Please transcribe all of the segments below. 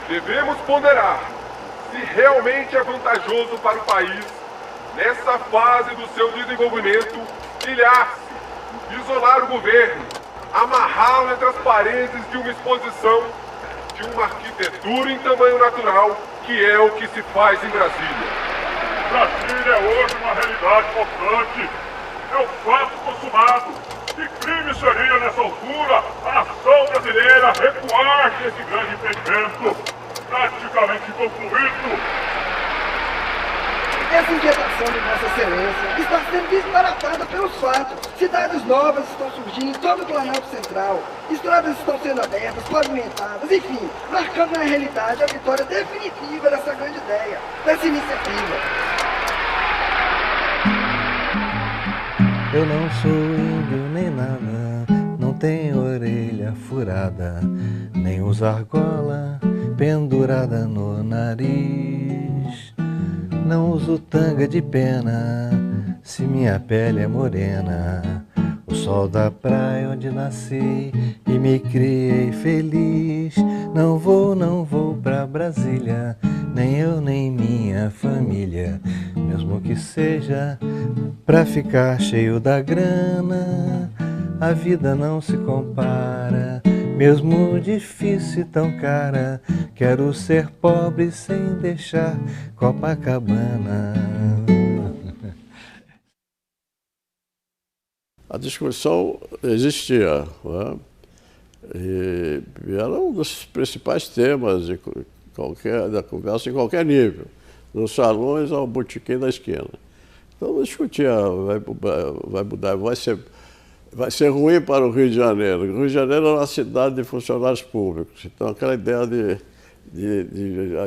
Devemos ponderar se realmente é vantajoso para o país, nessa fase do seu desenvolvimento, ilhar-se, isolar o governo, amarrá-lo entre as paredes de uma exposição de uma arquitetura em tamanho natural, que é o que se faz em Brasília. Brasília é hoje uma realidade importante. É um fato consumado. Que crime seria, nessa altura, a nação brasileira recuar desse grande empreendimento praticamente concluído? Essa inquietação de Vossa Excelência está sendo disparatada pelos fatos. Cidades novas estão surgindo em todo o Planalto Central. Estradas estão sendo abertas, pavimentadas, enfim, marcando na realidade a vitória definitiva dessa grande ideia, dessa iniciativa. Eu não sou índio nem nada, não tenho orelha furada, nem uso argola pendurada no nariz. Não uso tanga de pena, se minha pele é morena. O sol da praia onde nasci e me criei feliz. Não vou pra Brasília, nem eu nem minha família. Mesmo que seja pra ficar cheio da grana, a vida não se compara. Mesmo difícil e tão cara, quero ser pobre sem deixar Copacabana. A discussão existia, né? E era um dos principais temas da conversa em qualquer nível, dos salões ao botequim da esquina. Então discutia, vai mudar, vai ser ruim para o Rio de Janeiro. O Rio de Janeiro é uma cidade de funcionários públicos, então aquela ideia de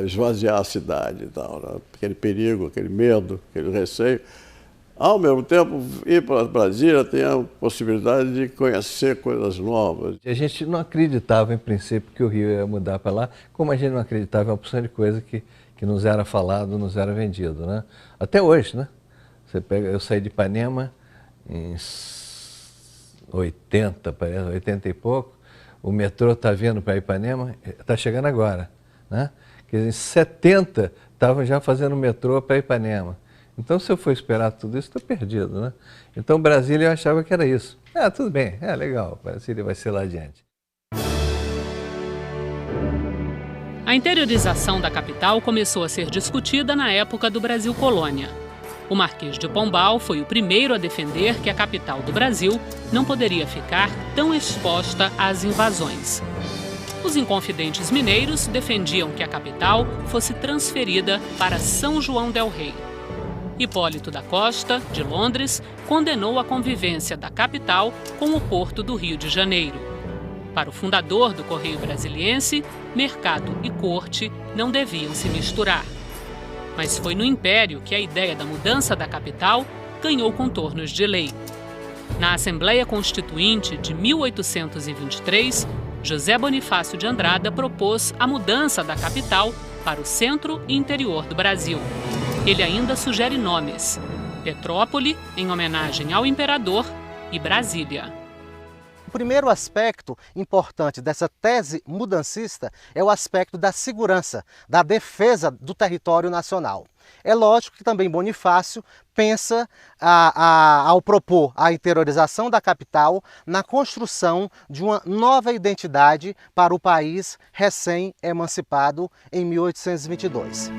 esvaziar a cidade e tal, né? Aquele perigo, aquele medo, aquele receio. Ao mesmo tempo, ir para Brasília tem a possibilidade de conhecer coisas novas. A gente não acreditava, em princípio, que o Rio ia mudar para lá, como a gente não acreditava em uma porção de coisa que nos era falado, nos era vendido, né? Até hoje, né? Eu saí de Ipanema em 80, parece, 80 e pouco, o metrô está vindo para Ipanema, está chegando agora, né? Quer dizer, em 70 estavam já fazendo metrô para Ipanema. Então, se eu for esperar tudo isso, estou perdido, né? Então, Brasília eu achava que era isso. Tudo bem, legal, Brasília vai ser lá adiante. A interiorização da capital começou a ser discutida na época do Brasil Colônia. O Marquês de Pombal foi o primeiro a defender que a capital do Brasil não poderia ficar tão exposta às invasões. Os inconfidentes mineiros defendiam que a capital fosse transferida para São João del Rei. Hipólito da Costa, de Londres, condenou a convivência da capital com o porto do Rio de Janeiro. Para o fundador do Correio Brasiliense, mercado e corte não deviam se misturar. Mas foi no Império que a ideia da mudança da capital ganhou contornos de lei. Na Assembleia Constituinte de 1823, José Bonifácio de Andrada propôs a mudança da capital para o centro e interior do Brasil. Ele ainda sugere nomes: Petrópole, em homenagem ao imperador, e Brasília. O primeiro aspecto importante dessa tese mudancista é o aspecto da segurança, da defesa do território nacional. É lógico que também Bonifácio pensa, ao propor a interiorização da capital, na construção de uma nova identidade para o país recém-emancipado em 1822.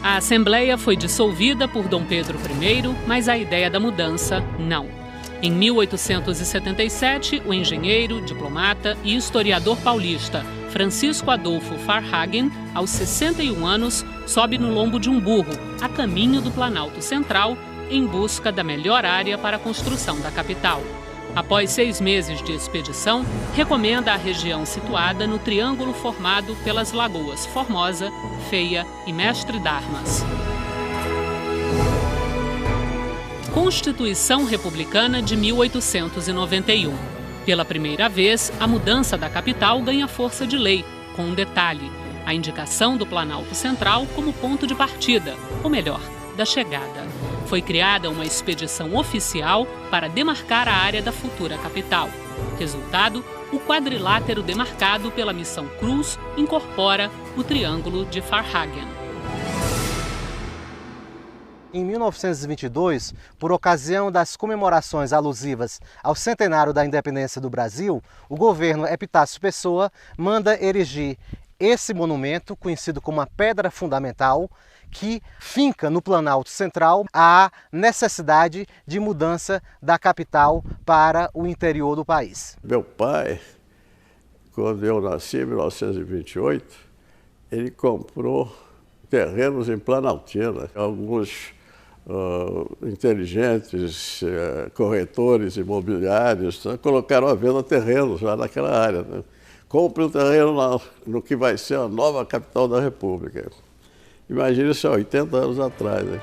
A Assembleia foi dissolvida por Dom Pedro I, mas a ideia da mudança não. Em 1877, o engenheiro, diplomata e historiador paulista Francisco Adolfo Varhagen, aos 61 anos, sobe no lombo de um burro, a caminho do Planalto Central, em busca da melhor área para a construção da capital. Após 6 meses de expedição, recomenda a região situada no triângulo formado pelas lagoas Formosa, Feia e Mestre d'Armas. Constituição Republicana de 1891. Pela primeira vez, a mudança da capital ganha força de lei, com um detalhe: a indicação do Planalto Central como ponto de partida, ou melhor, da chegada. Foi criada uma expedição oficial para demarcar a área da futura capital. Resultado, o quadrilátero demarcado pela Missão Cruz incorpora o Triângulo de Varhagen. Em 1922, por ocasião das comemorações alusivas ao centenário da independência do Brasil, o governo Epitácio Pessoa manda erigir esse monumento, conhecido como a Pedra Fundamental, que finca no Planalto Central a necessidade de mudança da capital para o interior do país. Meu pai, quando eu nasci em 1928, ele comprou terrenos em Planaltina. Alguns inteligentes corretores imobiliários colocaram à venda terrenos lá naquela área. Né? Compre um terreno no que vai ser a nova capital da República. Imagina isso há 80 anos atrás. Né?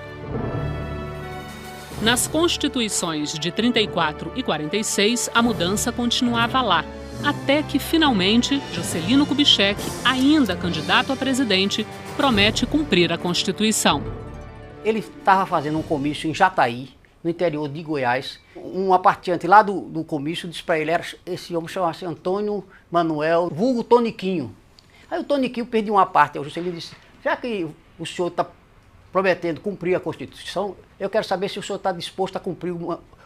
Nas constituições de 34 e 46, a mudança continuava lá, até que, finalmente, Juscelino Kubitschek, ainda candidato a presidente, promete cumprir a Constituição. Ele estava fazendo um comício em Jataí, no interior de Goiás. Uma participante lá do comício disse para ele, esse homem chamava-se Antônio Manuel, vulgo Toniquinho. Aí o Toniquinho pediu uma parte, o Juscelino disse, já que o senhor está prometendo cumprir a Constituição, eu quero saber se o senhor está disposto a cumprir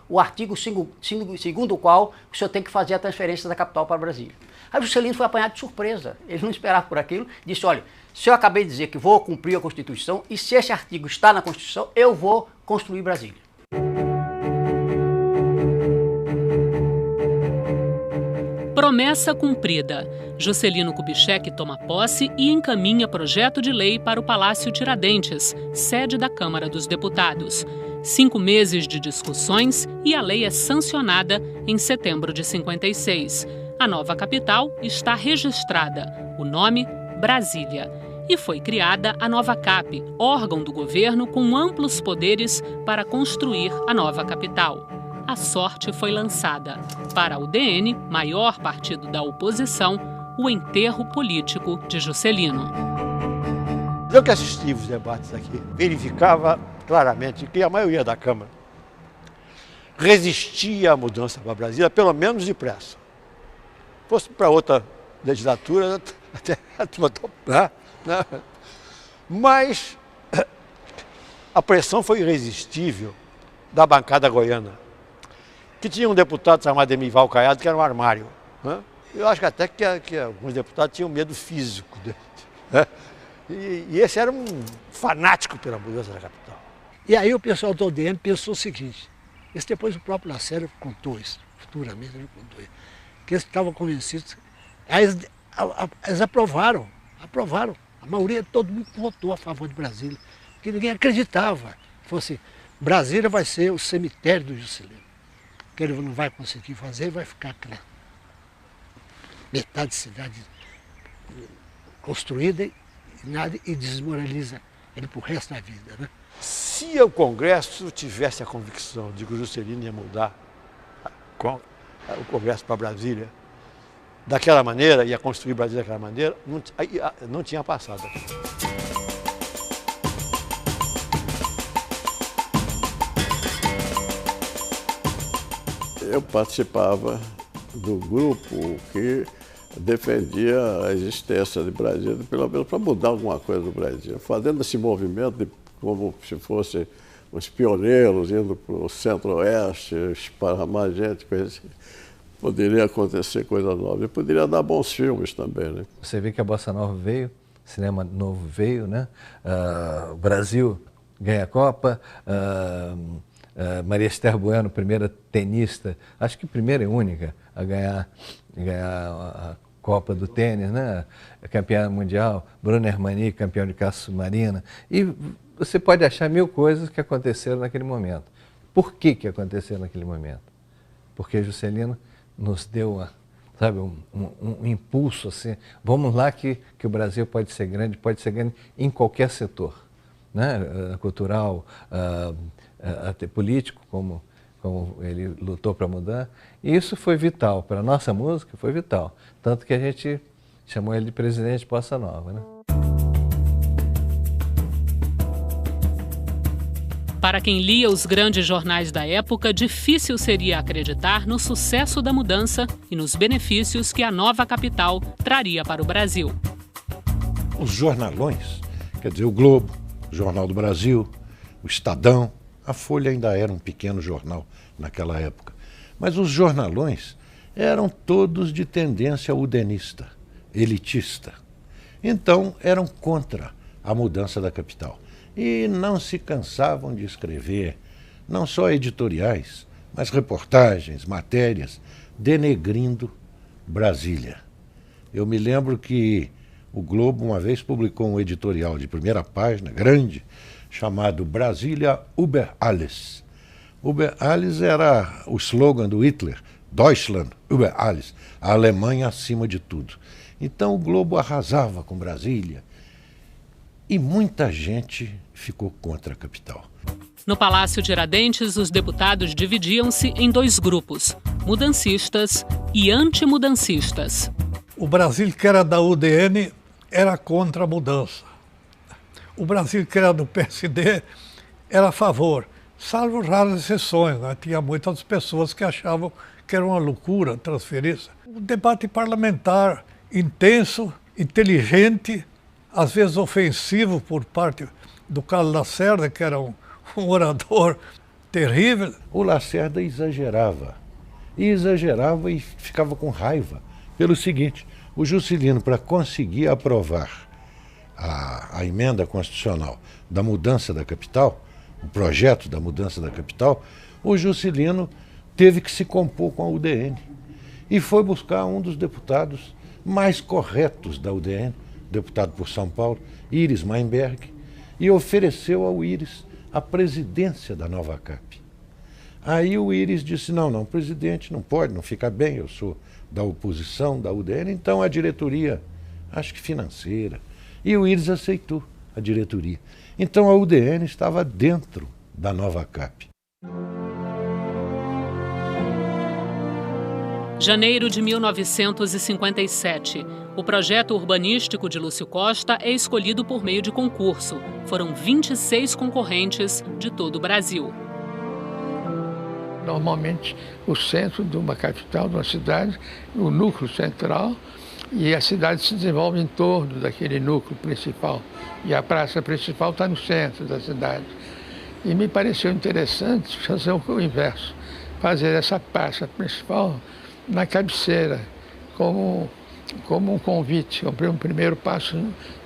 o artigo segundo o qual o senhor tem que fazer a transferência da capital para Brasília. Aí o Juscelino foi apanhado de surpresa, ele não esperava por aquilo, disse, olha, se eu acabei de dizer que vou cumprir a Constituição e se esse artigo está na Constituição, eu vou construir Brasília. Promessa cumprida. Juscelino Kubitschek toma posse e encaminha projeto de lei para o Palácio Tiradentes, sede da Câmara dos Deputados. 5 meses de discussões e a lei é sancionada em setembro de 56. A nova capital está registrada, o nome Brasília. E foi criada a nova CAP, órgão do governo com amplos poderes para construir a nova capital. A sorte foi lançada. Para o DN, maior partido da oposição, o enterro político de Juscelino. Eu que assisti os debates aqui, verificava claramente que a maioria da Câmara resistia à mudança para Brasília, pelo menos depressa. Se fosse para outra legislatura, até né? Mas a pressão foi irresistível da bancada goiana, que tinha um deputado chamado Emival Caiado, que era um armário. Né? Eu acho que até que alguns deputados tinham medo físico dele. Né? E esse era um fanático pela mudança da capital. E aí o pessoal do DN pensou o seguinte, isso depois o próprio Lacerda contou isso, futuramente ele contou isso, que eles estavam convencidos, aí eles aprovaram, a maioria, todo mundo votou a favor de Brasília, porque ninguém acreditava, fosse Brasília vai ser o cemitério do Juscelino, que ele não vai conseguir fazer, vai ficar aquela metade de cidade construída e desmoraliza ele pro resto da vida, né? Se o Congresso tivesse a convicção de que o Juscelino ia mudar o Congresso para Brasília daquela maneira, ia construir Brasília daquela maneira, não tinha passado. Eu participava do grupo que defendia a existência de Brasília, pelo menos para mudar alguma coisa do Brasil, fazendo esse movimento como se fosse os pioneiros indo para o centro-oeste, esparramar gente, coisa assim. Poderia acontecer coisa nova. E poderia dar bons filmes também, né? Você vê que a Bossa Nova veio, o cinema novo veio, né? O Brasil ganha a Copa, Maria Esther Bueno, primeira tenista, acho que primeira e única a ganhar a Copa do tênis, né? Campeã mundial, Bruno Hermani, campeão de caça submarina. E você pode achar mil coisas que aconteceram naquele momento. Por que aconteceram naquele momento? Porque Juscelino nos deu um impulso assim, vamos lá que o Brasil pode ser grande em qualquer setor, né? Cultural, até político, como ele lutou para mudar. E isso foi vital, para a nossa música foi vital, tanto que a gente chamou ele de presidente Bossa Nova, né? Para quem lia os grandes jornais da época, difícil seria acreditar no sucesso da mudança e nos benefícios que a nova capital traria para o Brasil. Os jornalões, quer dizer, o Globo, o Jornal do Brasil, o Estadão, a Folha ainda era um pequeno jornal naquela época, mas os jornalões eram todos de tendência udenista, elitista. Então eram contra a mudança da capital. E não se cansavam de escrever, não só editoriais, mas reportagens, matérias, denegrindo Brasília. Eu me lembro que o Globo uma vez publicou um editorial de primeira página, grande, chamado Brasília über alles. Über alles era o slogan do Hitler, Deutschland über alles, a Alemanha acima de tudo. Então o Globo arrasava com Brasília. E muita gente ficou contra a capital. No Palácio Tiradentes, os deputados dividiam-se em dois grupos, mudancistas e antimudancistas. O Brasil, que era da UDN, era contra a mudança. O Brasil, que era do PSD, era a favor, salvo raras exceções, né? Tinha muitas pessoas que achavam que era uma loucura transferir isso. Um debate parlamentar intenso, inteligente, às vezes ofensivo por parte do Carlos Lacerda, que era um orador terrível. O Lacerda exagerava e ficava com raiva pelo seguinte: o Juscelino, para conseguir aprovar a emenda constitucional da mudança da capital, o projeto da mudança da capital, o Juscelino teve que se compor com a UDN e foi buscar um dos deputados mais corretos da UDN, deputado por São Paulo, Iris Meinberg, e ofereceu ao Iris a presidência da nova CAP. Aí o Iris disse, não, presidente não pode, não fica bem, eu sou da oposição, da UDN, então a diretoria, acho que financeira, e o Iris aceitou a diretoria. Então a UDN estava dentro da nova CAP. Janeiro de 1957. O projeto urbanístico de Lúcio Costa é escolhido por meio de concurso. Foram 26 concorrentes de todo o Brasil. Normalmente, o centro de uma capital, de uma cidade, o núcleo central, e a cidade se desenvolve em torno daquele núcleo principal. E a praça principal está no centro da cidade. E me pareceu interessante fazer o inverso, fazer essa praça principal na cabeceira, como um convite, um primeiro passo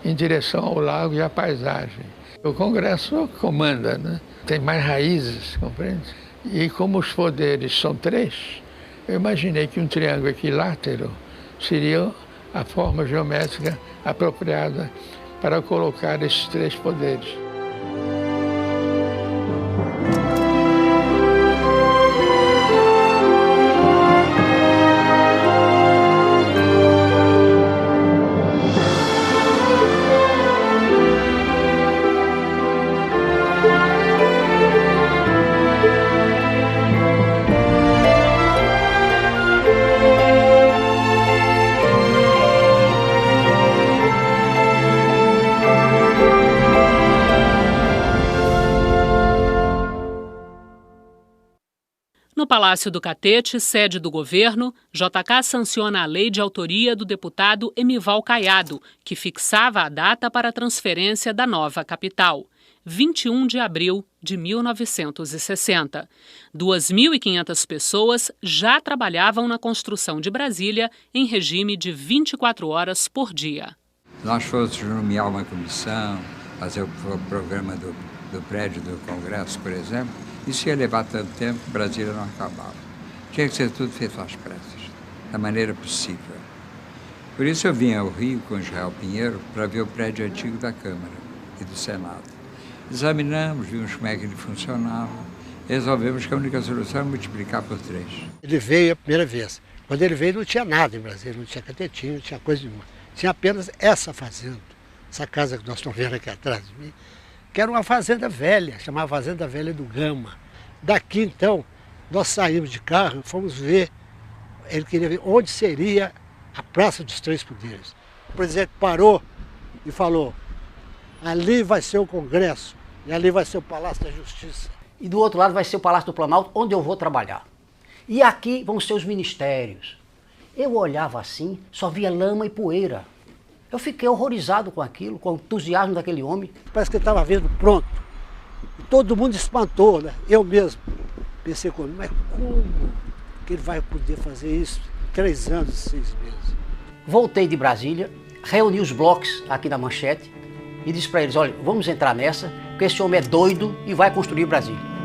em direção ao lago e à paisagem. O Congresso comanda, né? Tem mais raízes, compreende? E como os poderes são três, eu imaginei que um triângulo equilátero seria a forma geométrica apropriada para colocar esses três poderes. No Palácio do Catete, sede do governo, JK sanciona a lei de autoria do deputado Emival Caiado, que fixava a data para a transferência da nova capital, 21 de abril de 1960. 2.500 pessoas já trabalhavam na construção de Brasília em regime de 24 horas por dia. Se nós fôssemos nomear uma comissão, fazer o programa do prédio do Congresso, por exemplo, isso ia levar tanto tempo que Brasília não acabava. Tinha que ser tudo feito às pressas, da maneira possível. Por isso eu vim ao Rio com Israel Pinheiro para ver o prédio antigo da Câmara e do Senado. Examinamos, vimos como é que ele funcionava, resolvemos que a única solução é multiplicar por 3. Ele veio a primeira vez. Quando ele veio não tinha nada em Brasília, não tinha catetinho, não tinha coisa nenhuma. Tinha apenas essa fazenda, essa casa que nós estamos vendo aqui atrás de mim, que era uma fazenda velha, chamava Fazenda Velha do Gama. Daqui, então, nós saímos de carro e fomos ver, ele queria ver onde seria a Praça dos Três Poderes. O presidente parou e falou, ali vai ser o Congresso e ali vai ser o Palácio da Justiça. E do outro lado vai ser o Palácio do Planalto, onde eu vou trabalhar. E aqui vão ser os ministérios. Eu olhava assim, só via lama e poeira. Eu fiquei horrorizado com aquilo, com o entusiasmo daquele homem. Parece que ele estava vendo pronto. E todo mundo espantou, né? Eu mesmo pensei comigo, mas como que ele vai poder fazer isso em 3 anos e 6 meses? Voltei de Brasília, reuni os blocos aqui na Manchete e disse para eles, olha, vamos entrar nessa, porque esse homem é doido e vai construir Brasília.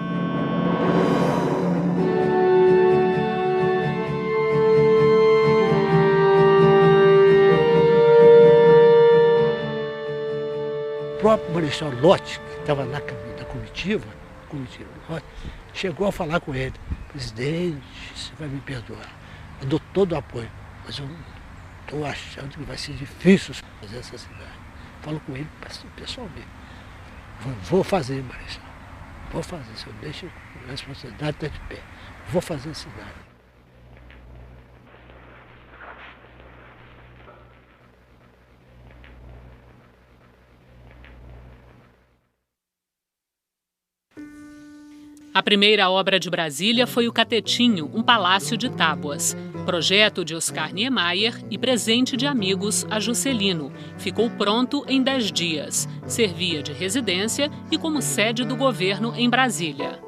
O próprio Marechal Lott, que estava na comitiva Lott, chegou a falar com ele, presidente, você vai me perdoar, eu dou todo o apoio, mas eu estou achando que vai ser difícil fazer essa cidade. Falo com ele pessoalmente, vou fazer, Marechal, vou fazer, se eu deixo a responsabilidade está de pé, vou fazer a cidade. A primeira obra de Brasília foi o Catetinho, um palácio de tábuas. Projeto de Oscar Niemeyer e presente de amigos a Juscelino. Ficou pronto em 10 dias. Servia de residência e como sede do governo em Brasília.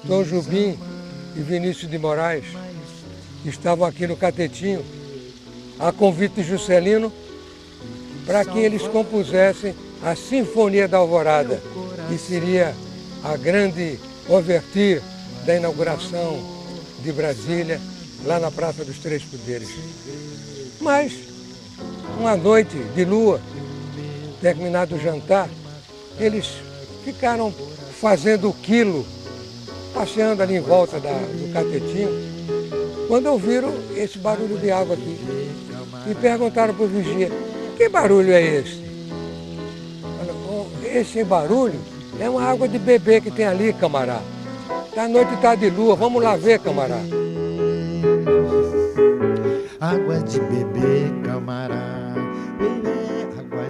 Tom Jobim e Vinícius de Moraes estavam aqui no Catetinho, a convite de Juscelino, para que eles compusessem a Sinfonia da Alvorada, que seria a grande ouverture da inauguração de Brasília, lá na Praça dos Três Poderes. Mas, uma noite de lua, terminado o jantar, eles ficaram fazendo o quilo, passeando ali em volta do Catetinho, quando ouviram esse barulho de água aqui. E perguntaram para o vigia, que barulho é esse? Esse barulho é uma água de bebê que tem ali, camará. A noite está de lua, vamos lá ver, camará. Água de bebê, camará.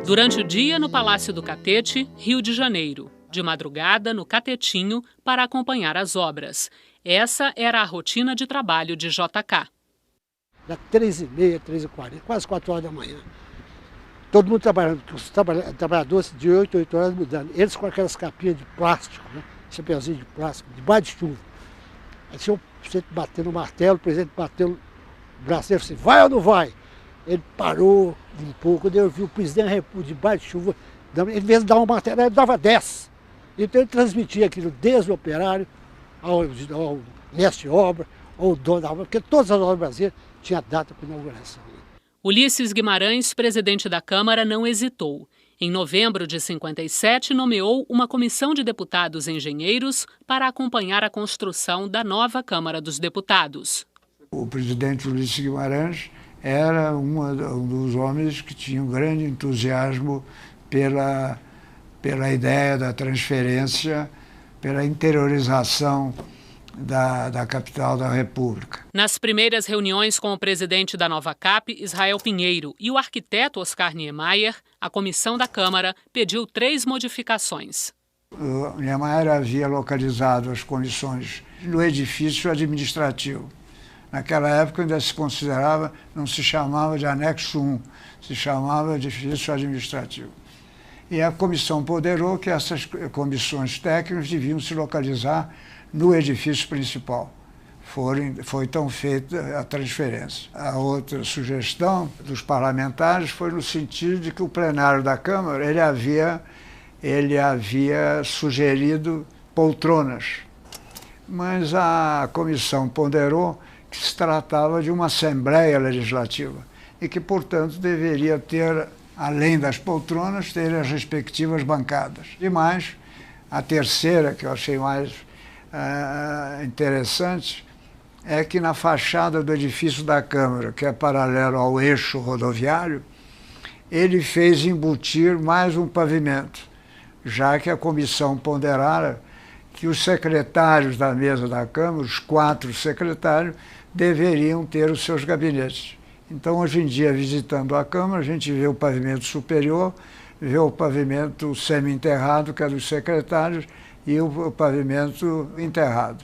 Durante o dia, no Palácio do Catete, Rio de Janeiro. De madrugada, no Catetinho, para acompanhar as obras. Essa era a rotina de trabalho de JK. Da 3h30, 3h40, quase 4 horas da manhã. Todo mundo trabalhando, os trabalhadores de 8 horas mudando. Eles com aquelas capinhas de plástico, né? Chapeuzinho de plástico, debaixo de chuva. Aí tinha o presidente batendo o martelo, o presidente bateu o braço dele, assim, vai ou não vai? Ele parou um pouco, quando eu vi o presidente debaixo de chuva, em vez de dar um martelo, ele dava 10. Então ele transmitia aquilo desde o operário ao mestre de obra, ao dono da obra, porque todas as obras do Brasil tinham data para inauguração. Ulisses Guimarães, presidente da Câmara, não hesitou. Em novembro de 57, nomeou uma comissão de deputados engenheiros para acompanhar a construção da nova Câmara dos Deputados. O presidente Ulisses Guimarães era um dos homens que tinha um grande entusiasmo pela ideia da transferência, pela interiorização da capital da República. Nas primeiras reuniões com o presidente da nova CAP, Israel Pinheiro, e o arquiteto Oscar Niemeyer, a comissão da Câmara pediu 3 modificações. O Niemeyer havia localizado as comissões no edifício administrativo. Naquela época ainda se considerava, não se chamava de anexo 1, se chamava de edifício administrativo. E a comissão ponderou que essas comissões técnicas deviam se localizar no edifício principal. Foi então feita a transferência. A outra sugestão dos parlamentares foi no sentido de que o plenário da Câmara ele havia sugerido poltronas, mas a comissão ponderou que se tratava de uma Assembleia Legislativa e que, portanto, deveria ter, além das poltronas, ter as respectivas bancadas. E mais, a terceira, que eu achei mais interessante, é que na fachada do edifício da Câmara, que é paralelo ao eixo rodoviário, ele fez embutir mais um pavimento, já que a comissão ponderara que os secretários da mesa da Câmara, os 4 secretários, deveriam ter os seus gabinetes. Então, hoje em dia, visitando a Câmara, a gente vê o pavimento superior, vê o pavimento semi-enterrado, que é dos secretários, e o pavimento enterrado.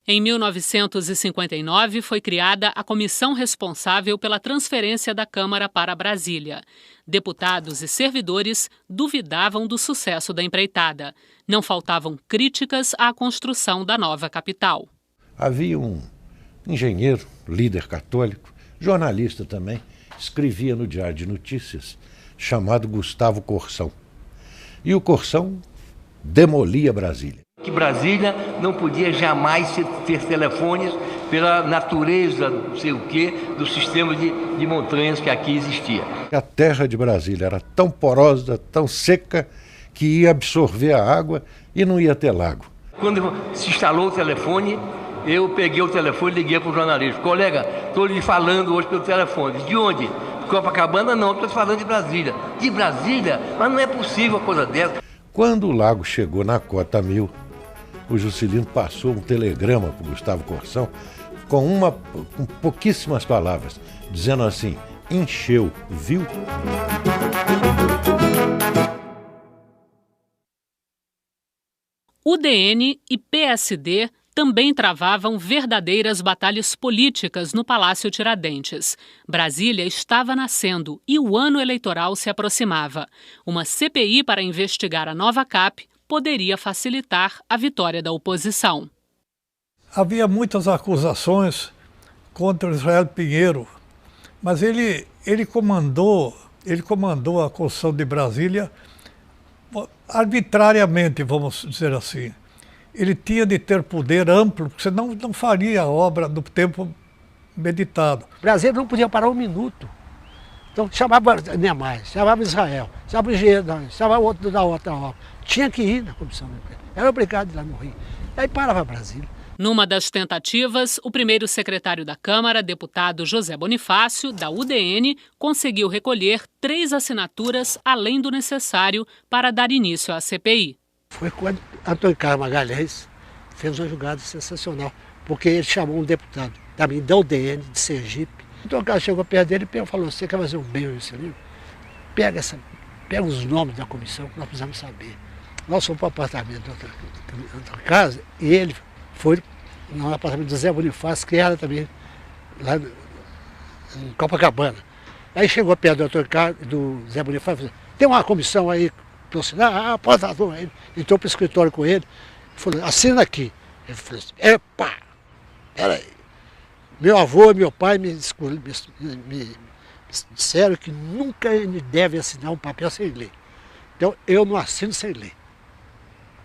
Em 1959, foi criada a comissão responsável pela transferência da Câmara para Brasília. Deputados e servidores duvidavam do sucesso da empreitada. Não faltavam críticas à construção da nova capital. Havia um engenheiro, líder católico, jornalista também, escrevia no Diário de Notícias, chamado Gustavo Corsão. E o Corsão demolia Brasília. Que Brasília não podia jamais ter telefones pela natureza, não sei o quê, do sistema de montanhas que aqui existia. A terra de Brasília era tão porosa, tão seca, que ia absorver a água e não ia ter lago. Quando se instalou o telefone, eu peguei o telefone e liguei para o jornalista. Colega, estou lhe falando hoje pelo telefone. De onde? Copacabana não, estou falando de Brasília. De Brasília? Mas não é possível uma coisa dessa. Quando o lago chegou na cota 1000, o Juscelino passou um telegrama para o Gustavo Corsão com pouquíssimas palavras, dizendo assim: encheu, viu? UDN e PSD também travavam verdadeiras batalhas políticas no Palácio Tiradentes. Brasília estava nascendo e o ano eleitoral se aproximava. Uma CPI para investigar a nova CAP poderia facilitar a vitória da oposição. Havia muitas acusações contra Israel Pinheiro, mas ele comandou a construção de Brasília arbitrariamente, vamos dizer assim. Ele tinha de ter poder amplo, porque senão não faria a obra no tempo meditado. Brasília não podia parar um minuto. Então chamava Niemeyer, chamava Israel, chamava o engenheiro, chamava outro da outra obra. Tinha que ir na comissão. Era obrigado a ir lá no Rio. Aí parava Brasília. Numa das tentativas, o primeiro secretário da Câmara, deputado José Bonifácio, da UDN, conseguiu recolher 3 assinaturas além do necessário para dar início à CPI. Foi quando Antônio Carlos Magalhães fez uma jogada sensacional, porque ele chamou um deputado também da UDN, de Sergipe. Então o cara chegou perto dele e falou: você quer fazer um bem ao Juscelino? Pega os nomes da comissão que nós precisamos saber. Nós fomos para o apartamento de outra casa e ele foi no apartamento do Zé Bonifácio, que era também lá em Copacabana. Aí chegou perto do Antônio Carlos, do Zé Bonifácio e falou: tem uma comissão aí para assinar? Pode dar. Ele entrou para o escritório com ele e falou: assina aqui. Ele falou assim: epa, peraí. Meu avô e meu pai me disseram que nunca ele deve assinar um papel sem ler. Então eu não assino sem ler.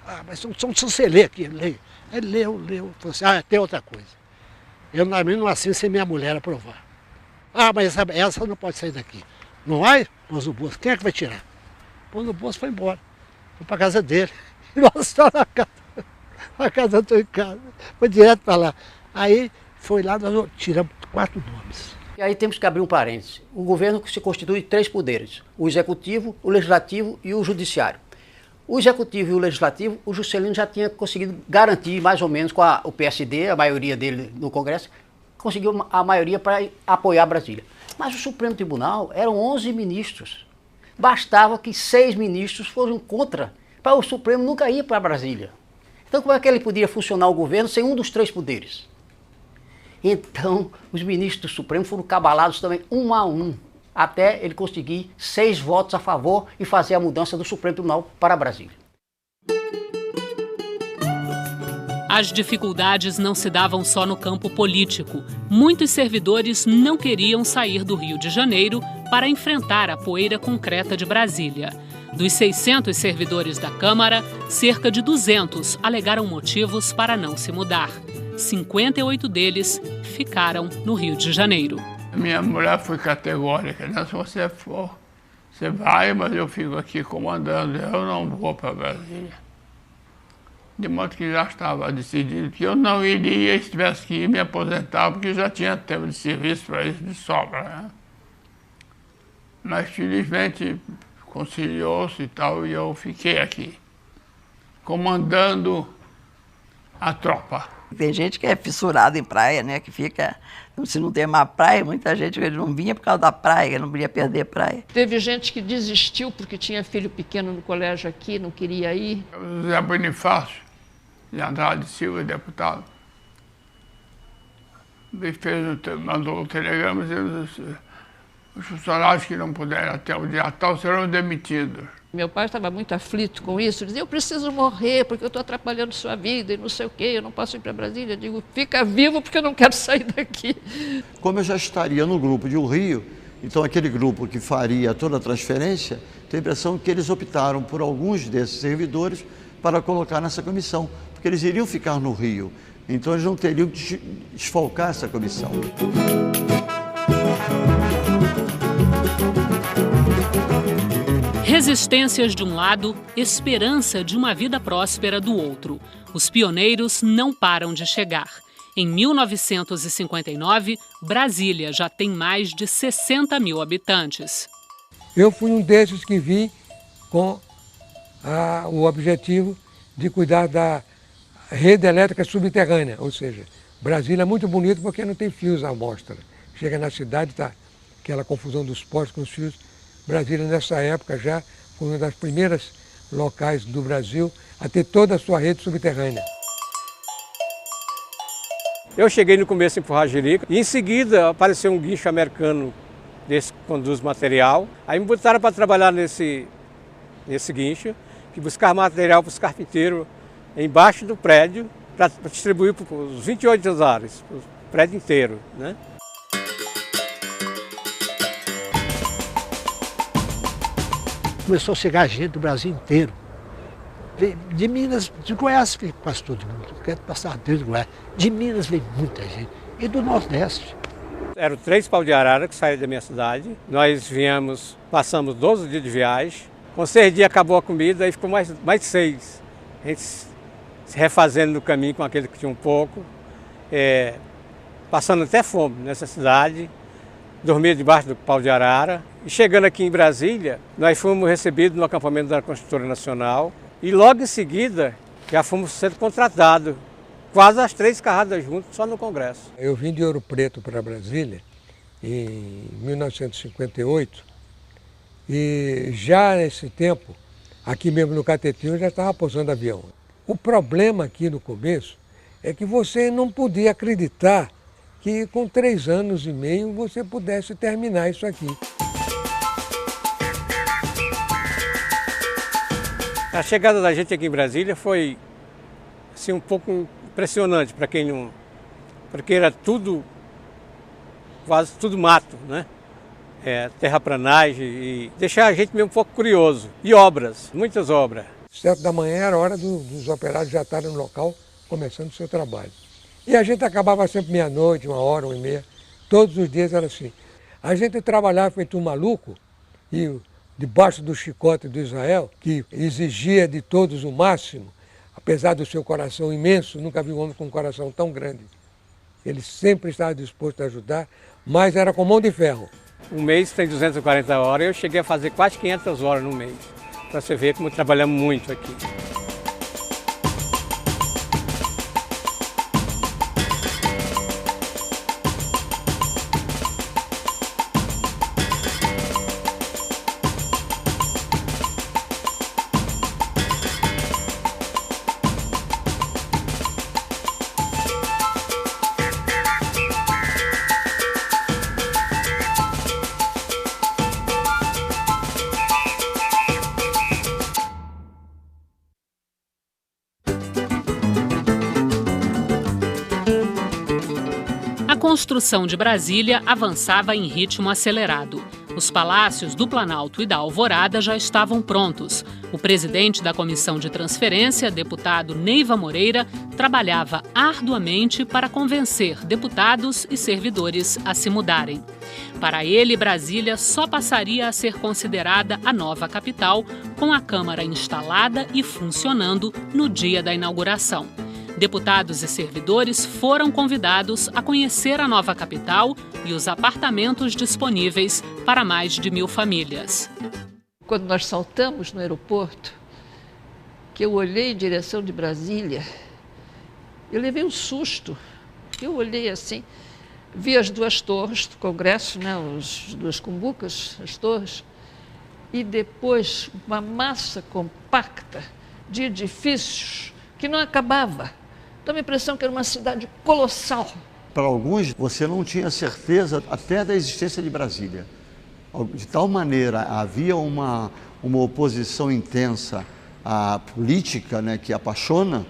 Ah, mas não sem ler aqui, ele leu. Falou assim: tem outra coisa. Eu não assino sem minha mulher aprovar. Ah, mas essa não pode sair daqui. Não vai? Pôs no bolso. Quem é que vai tirar? Pôs no bolso e foi embora. Foi para a casa dele. E nós estávamos na casa do Antônio Carlos. Foi direto para lá. Aí foi lá, nós tiramos 4 nomes. E aí temos que abrir um parênteses. O governo se constitui de 3 poderes: o executivo, o legislativo e o judiciário. O Executivo e o Legislativo, o Juscelino já tinha conseguido garantir, mais ou menos, com o PSD, a maioria dele no Congresso, conseguiu a maioria para apoiar Brasília. Mas o Supremo Tribunal eram 11 ministros. Bastava que 6 ministros fossem contra, para o Supremo nunca ir para Brasília. Então como é que ele podia funcionar o governo sem um dos 3 poderes? Então os ministros do Supremo foram cabalados também um a um, até ele conseguir 6 votos a favor e fazer a mudança do Supremo Tribunal para Brasília. As dificuldades não se davam só no campo político. Muitos servidores não queriam sair do Rio de Janeiro para enfrentar a poeira concreta de Brasília. Dos 600 servidores da Câmara, cerca de 200 alegaram motivos para não se mudar. 58 deles ficaram no Rio de Janeiro. Minha mulher foi categórica, né? Se você for, você vai, mas eu fico aqui comandando, eu não vou para Brasília. De modo que já estava decidido que eu não iria, se tivesse que ir me aposentar, porque eu já tinha tempo de serviço para isso de sobra, né? Mas felizmente conciliou-se e tal, e eu fiquei aqui, comandando a tropa. Tem gente que é fissurada em praia, né? Que fica, se não tem uma praia, muita gente não vinha por causa da praia, não queria perder praia. Teve gente que desistiu porque tinha filho pequeno no colégio aqui, não queria ir. O Zé Bonifácio, de Andrade Silva, deputado, mandou um telegrama dizendo que os funcionários que não puderam até o dia tal serão demitidos. Meu pai estava muito aflito com isso, dizia, eu preciso morrer porque eu estou atrapalhando sua vida e não sei o quê, eu não posso ir para Brasília. Eu digo, fica vivo porque eu não quero sair daqui. Como eu já estaria no grupo de Rio, então aquele grupo que faria toda a transferência, tenho a impressão que eles optaram por alguns desses servidores para colocar nessa comissão, porque eles iriam ficar no Rio, então eles não teriam que desfalcar essa comissão. Resistências de um lado, esperança de uma vida próspera do outro. Os pioneiros não param de chegar. Em 1959, Brasília já tem mais de 60 mil habitantes. Eu fui um desses que vim com o objetivo de cuidar da rede elétrica subterrânea, ou seja, Brasília é muito bonito porque não tem fios à mostra. Chega na cidade, está aquela confusão dos postes com os fios. Brasília, nessa época, já foi uma das primeiras locais do Brasil a ter toda a sua rede subterrânea. Eu cheguei no começo em Forragerica e em seguida apareceu um guincho americano desse que conduz material. Aí me botaram para trabalhar nesse guincho, que buscar material para os carpinteiros embaixo do prédio para distribuir para os 28 andares, para o prédio inteiro, né? Começou a chegar gente do Brasil inteiro. De Minas, de Goiás veio quase todo mundo. Quero passar desde Goiás. De Minas veio muita gente. E do Nordeste. Eram 3 pau de arara que saíram da minha cidade. Nós viemos, passamos 12 dias de viagem. Com 6 dias acabou a comida e ficou mais 6. A gente se refazendo no caminho com aquele que tinha um pouco. Passando até fome nessa cidade. Dormia debaixo do pau de arara. E chegando aqui em Brasília, nós fomos recebidos no acampamento da Construtora Nacional. E logo em seguida, já fomos sendo contratados. Quase as 3 carradas juntas, só no Congresso. Eu vim de Ouro Preto para Brasília em 1958. E já nesse tempo, aqui mesmo no Catetinho, já estava pousando avião. O problema aqui no começo é que você não podia acreditar que com 3 anos e meio você pudesse terminar isso aqui. A chegada da gente aqui em Brasília foi assim, um pouco impressionante para quem não... Porque era tudo, quase tudo mato, né? Terraplanagem e deixar a gente mesmo um pouco curioso. E obras, muitas obras. 7 da manhã era hora dos operários já estarem no local começando o seu trabalho. E a gente acabava sempre meia-noite, 1h, 1h30, todos os dias era assim. A gente trabalhava feito um maluco e debaixo do chicote do Israel, que exigia de todos o máximo, apesar do seu coração imenso, nunca vi um homem com um coração tão grande. Ele sempre estava disposto a ajudar, mas era com mão de ferro. Um mês tem 240 horas, eu cheguei a fazer quase 500 horas no mês. para você ver como trabalhamos muito aqui. A construção de Brasília avançava em ritmo acelerado. Os palácios do Planalto e da Alvorada já estavam prontos. O presidente da Comissão de Transferência, deputado Neiva Moreira, trabalhava arduamente para convencer deputados e servidores a se mudarem. Para ele, Brasília só passaria a ser considerada a nova capital com a Câmara instalada e funcionando no dia da inauguração. Deputados e servidores foram convidados a conhecer a nova capital e os apartamentos disponíveis para mais de 1.000 famílias. Quando nós saltamos no aeroporto, que eu olhei em direção de Brasília, eu levei um susto. Eu olhei assim, vi as duas torres do Congresso, né, as duas cumbucas, as torres, e depois uma massa compacta de edifícios que não acabava. Dá a impressão que era uma cidade colossal. Para alguns, você não tinha certeza até da existência de Brasília. De tal maneira, havia uma oposição intensa à política, né, que apaixona,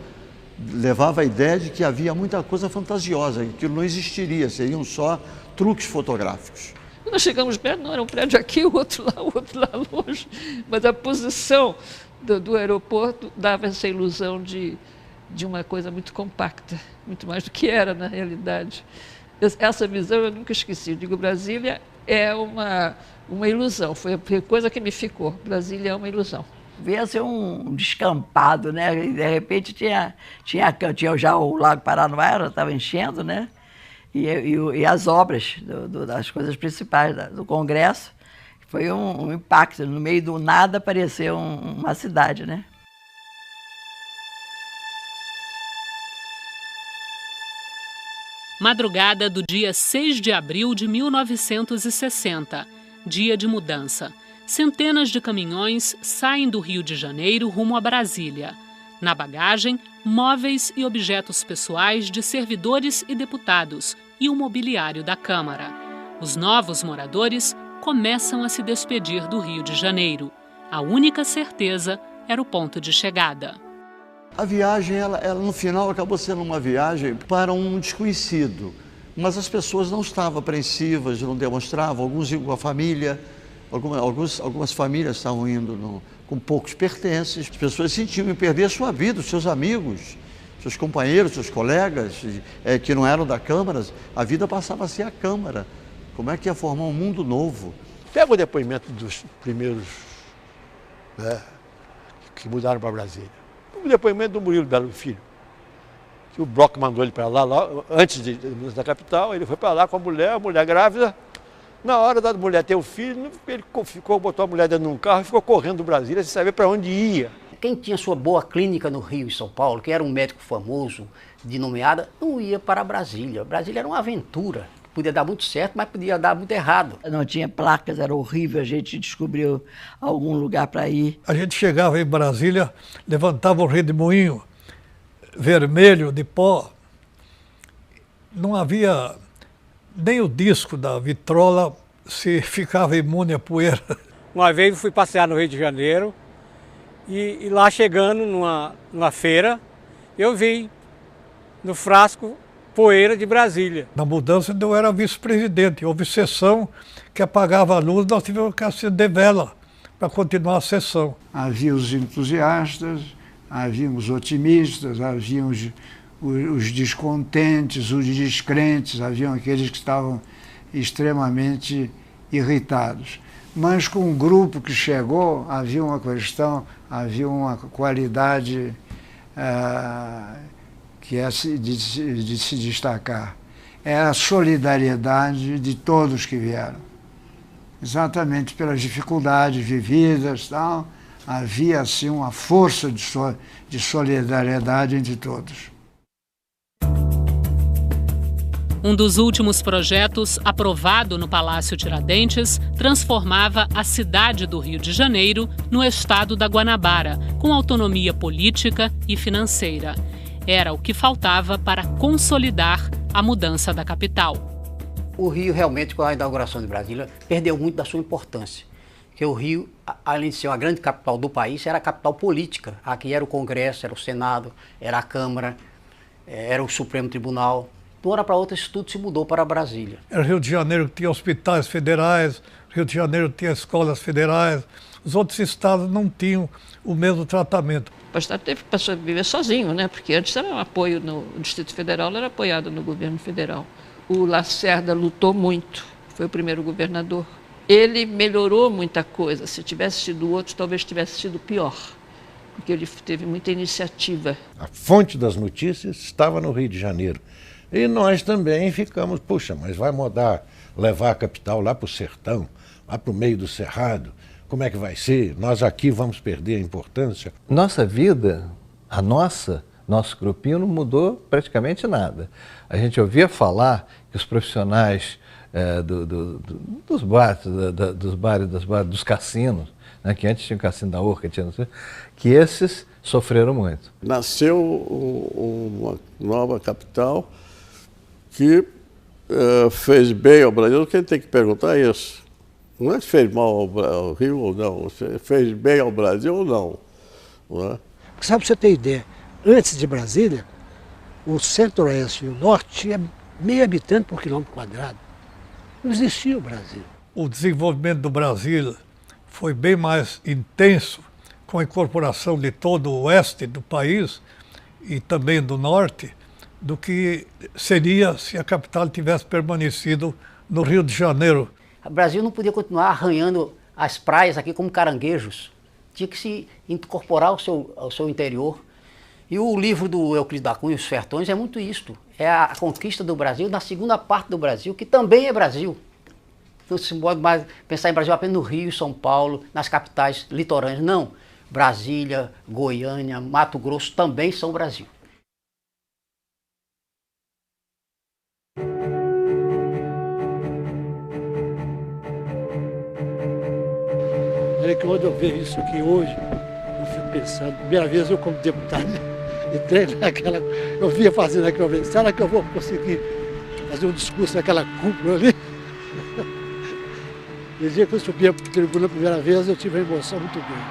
levava a ideia de que havia muita coisa fantasiosa, que aquilo não existiria, seriam só truques fotográficos. Nós chegamos perto, não, era um prédio aqui, o outro lá longe, mas a posição do aeroporto dava essa ilusão de uma coisa muito compacta, muito mais do que era na realidade. Essa visão eu nunca esqueci. Eu digo, Brasília é uma ilusão, foi a coisa que me ficou. Brasília é uma ilusão. Veio ser um descampado, né? E de repente tinha já o Lago Paranoá, estava enchendo, né? E as obras das coisas principais do Congresso. Foi um impacto. No meio do nada apareceu uma cidade, né? Madrugada do dia 6 de abril de 1960, dia de mudança. Centenas de caminhões saem do Rio de Janeiro rumo a Brasília. Na bagagem, móveis e objetos pessoais de servidores e deputados e o mobiliário da Câmara. Os novos moradores começam a se despedir do Rio de Janeiro. A única certeza era o ponto de chegada. A viagem, ela no final acabou sendo uma viagem para um desconhecido, mas as pessoas não estavam apreensivas, não demonstravam, alguns iam com a família, algumas famílias estavam indo com poucos pertences, as pessoas sentiam em perder a sua vida, os seus amigos, seus companheiros, seus colegas, que não eram da Câmara, a vida passava a ser a Câmara. Como é que ia formar um mundo novo? Pega o depoimento dos primeiros, né, que mudaram para Brasília. O depoimento do Murilo Belo Filho, que o Bloco mandou ele para lá, antes da capital, ele foi para lá com a mulher grávida. Na hora da mulher ter o filho, ele botou a mulher dentro de um carro e ficou correndo do Brasília sem saber para onde ia. Quem tinha sua boa clínica no Rio e São Paulo, que era um médico famoso, de nomeada, não ia para Brasília. Brasília era uma aventura. Podia dar muito certo, mas podia dar muito errado. Não tinha placas, era horrível, a gente descobriu algum lugar para ir. A gente chegava em Brasília, levantava o redemoinho vermelho de pó, não havia nem o disco da vitrola se ficava imune à poeira. Uma vez eu fui passear no Rio de Janeiro e lá chegando numa feira, eu vi no frasco poeira de Brasília. Na mudança eu era vice-presidente, houve sessão que apagava a luz, nós tivemos que acender vela para continuar a sessão. Havia os entusiastas, havia os otimistas, havia os descontentes, os descrentes, haviam aqueles que estavam extremamente irritados. Mas com o grupo que chegou, havia uma questão, havia uma qualidade que é de se destacar. É a solidariedade de todos que vieram. Exatamente pelas dificuldades vividas, tal, Havia, assim, uma força de solidariedade entre todos. Um dos últimos projetos aprovado no Palácio Tiradentes transformava a cidade do Rio de Janeiro no estado da Guanabara, com autonomia política e financeira. Era o que faltava para consolidar a mudança da capital. O Rio, realmente, com a inauguração de Brasília, perdeu muito da sua importância. Porque o Rio, além de ser uma grande capital do país, era a capital política. Aqui era o Congresso, era o Senado, era a Câmara, era o Supremo Tribunal. De uma hora para outra, isso tudo se mudou para Brasília. O Rio de Janeiro tinha hospitais federais, o Rio de Janeiro tinha escolas federais, os outros estados não tinham o mesmo tratamento. O Estado passou a viver sozinho, né? Porque antes era um apoio no Distrito Federal, era apoiado no governo federal. O Lacerda lutou muito, foi o primeiro governador. Ele melhorou muita coisa. Se tivesse sido outro, talvez tivesse sido pior, porque ele teve muita iniciativa. A fonte das notícias estava no Rio de Janeiro. E nós também ficamos, puxa, mas vai mudar, levar a capital lá para o sertão, lá para o meio do cerrado, como é que vai ser? Nós aqui vamos perder a importância? Nossa vida, nosso grupinho não mudou praticamente nada. A gente ouvia falar que os profissionais dos bares, dos cassinos, né, que antes tinha o cassino da Urca, que esses sofreram muito. Nasceu uma nova capital que fez bem ao Brasil. Quem tem que perguntar é isso. Não é se fez mal ao Rio ou não, se fez bem ao Brasil ou não. Não é? Só para você ter ideia, antes de Brasília, o centro-oeste e o norte tinha meio habitante por quilômetro quadrado. Não existia o Brasil. O desenvolvimento do Brasil foi bem mais intenso com a incorporação de todo o oeste do país e também do norte, do que seria se a capital tivesse permanecido no Rio de Janeiro. O Brasil não podia continuar arranhando as praias aqui como caranguejos. Tinha que se incorporar ao seu interior. E o livro do Euclides da Cunha, Os Sertões, é muito isto. É a conquista do Brasil na segunda parte do Brasil, que também é Brasil. Não se pode mais pensar em Brasil apenas no Rio, São Paulo, nas capitais litorâneas. Não. Brasília, Goiânia, Mato Grosso também são Brasil. Olha que quando eu vejo isso aqui hoje, eu fico pensando, primeira vez eu como deputado, entrei naquela, eu via fazendo aquela vez, será que eu vou conseguir fazer um discurso naquela cúpula ali? No dia que eu subi a tribuna a primeira vez, eu tive uma emoção muito grande.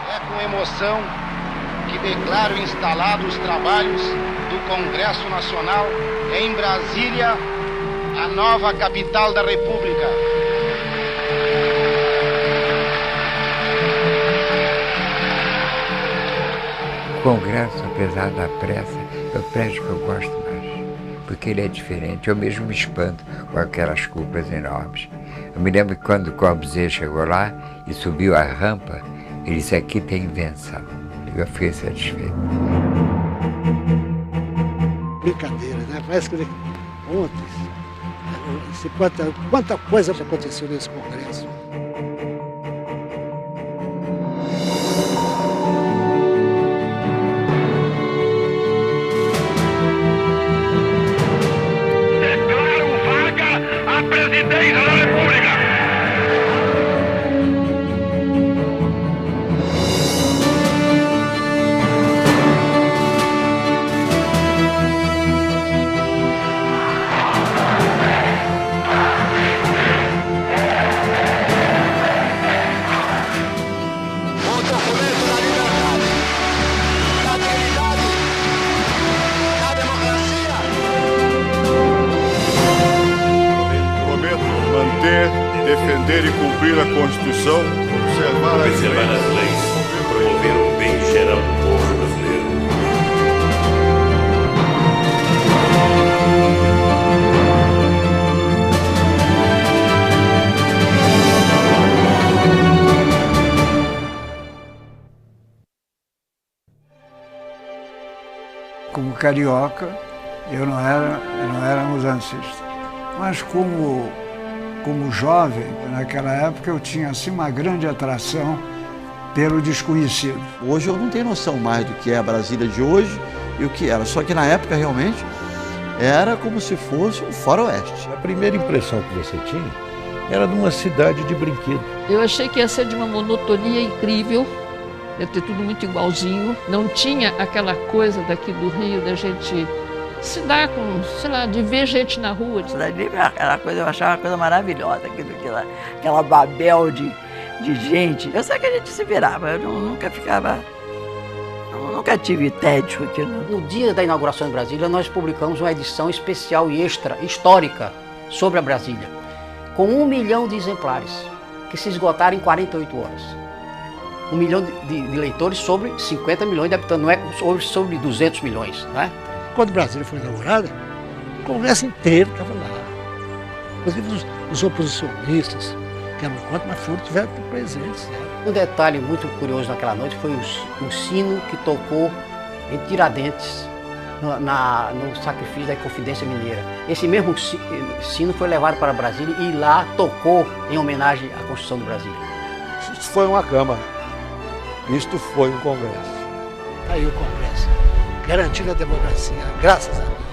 É com emoção que declaro instalados os trabalhos do Congresso Nacional em Brasília, a nova capital da República. O Congresso, apesar da pressa, é o prédio que eu gosto mais, porque ele é diferente. Eu mesmo me espanto com aquelas cúpulas enormes. Eu me lembro que quando o Corbusier chegou lá e subiu a rampa, ele disse, aqui tem invenção. Eu fiquei satisfeito. Brincadeira, né? Parece que ontem, quanta coisa já aconteceu nesse Congresso. Presidência da República. O documento da liberdade, da dignidade, da democracia. Manter, defender e cumprir a Constituição, observar as leis e promover o bem geral do povo brasileiro. Como carioca, eu não era mudancista, mas como jovem, naquela época, eu tinha assim uma grande atração pelo desconhecido. Hoje eu não tenho noção mais do que é a Brasília de hoje e o que era. Só que na época realmente era como se fosse um faroeste. A primeira impressão que você tinha era de uma cidade de brinquedo. Eu achei que ia ser de uma monotonia incrível, ia ter tudo muito igualzinho. Não tinha aquela coisa daqui do Rio da gente se dar com, sei lá, de ver gente na rua. Cidade Livre era aquela coisa, eu achava uma coisa maravilhosa, aquela babel de gente. Eu sei que a gente se virava, eu nunca ficava... Nunca tive tédio aqui. No dia da inauguração em Brasília, nós publicamos uma edição especial e extra, histórica, sobre a Brasília, com 1 milhão de exemplares, que se esgotaram em 48 horas. 1 milhão de leitores sobre 50 milhões de habitantes, não é sobre 200 milhões, não é? Quando Brasília foi inaugurada, o Congresso inteiro estava lá. Inclusive os oposicionistas, que eram contra, mas tiveram presentes. Um detalhe muito curioso naquela noite foi o sino que tocou em Tiradentes, no sacrifício da Inconfidência Mineira. Esse mesmo sino foi levado para Brasília e lá tocou em homenagem à Constituição do Brasil. Isto foi uma Câmara, isto foi um Congresso. Aí o Congresso, garantindo a democracia, graças a Deus.